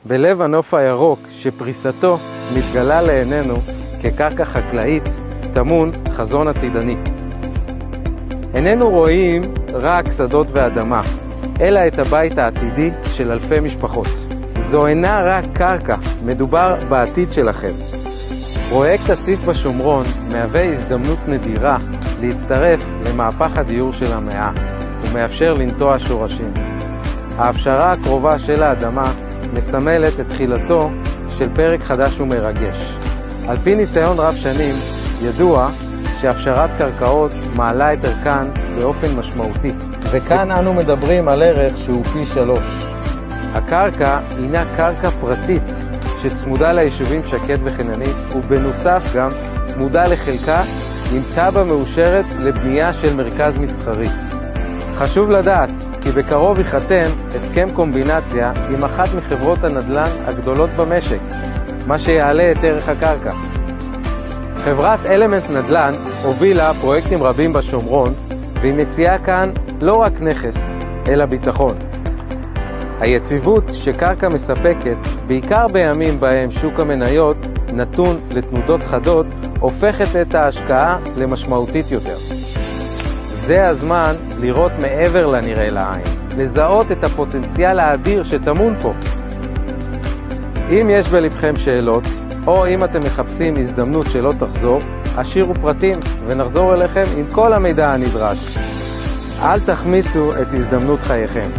בלב הנוף הירוק שפריסתו מתגלה לעינינו כקרקע חקלאית, טמון חזון עתידני. איננו רואים רק שדות ואדמה, אלא את הבית העתידי של אלפי משפחות. זו אינה רק קרקע, מדובר בעתיד שלכם. פרויקט אסיף בשומרון מהווה הזדמנות נדירה להצטרף למהפך הדיור של המאה, ומאפשר לנטוע שורשים. ההפשרה הקרובה של האדמה מסמלת את תחילתו של פרק חדש ומרגש. על פי ניסיון רב שנים, ידוע שהפשרת קרקעות מעלה את ערכן באופן משמעותי. וכאן אנו מדברים על ערך שהוא פי 3. הקרקע הינה קרקע פרטית שצמודה ליישובים שקט וחננית, ובנוסף גם צמודה לחלקה עם תב"ע מאושרת לבנייה של מרכז מסחרי. חשוב לדעת כי בקרוב ייחתם הסכם קומבינציה עם אחת מחברות הנדל"ן הגדולות במשק, מה שיעלה את ערך הקרקע. חברת אלמנט נדל"ן הובילה פרויקטים רבים בשומרון, והיא מציעה כאן לא רק נכס, אלא ביטחון. היציבות שקרקע מספקת, בעיקר בימים בהם שוק המניות נתון לתנודות חדות, הופכת את ההשקעה למשמעותית יותר. זה הזמן לראות מעבר לנראה לעין, לזהות את הפוטנציאל האדיר שטמון פה. אם יש בלבכם שאלות, או אם אתם מחפשים הזדמנות שלא תחזור, השאירו פרטים ונחזור אליכם עם כל המידע הנדרש. אל תחמיצו את הזדמנות חייכם.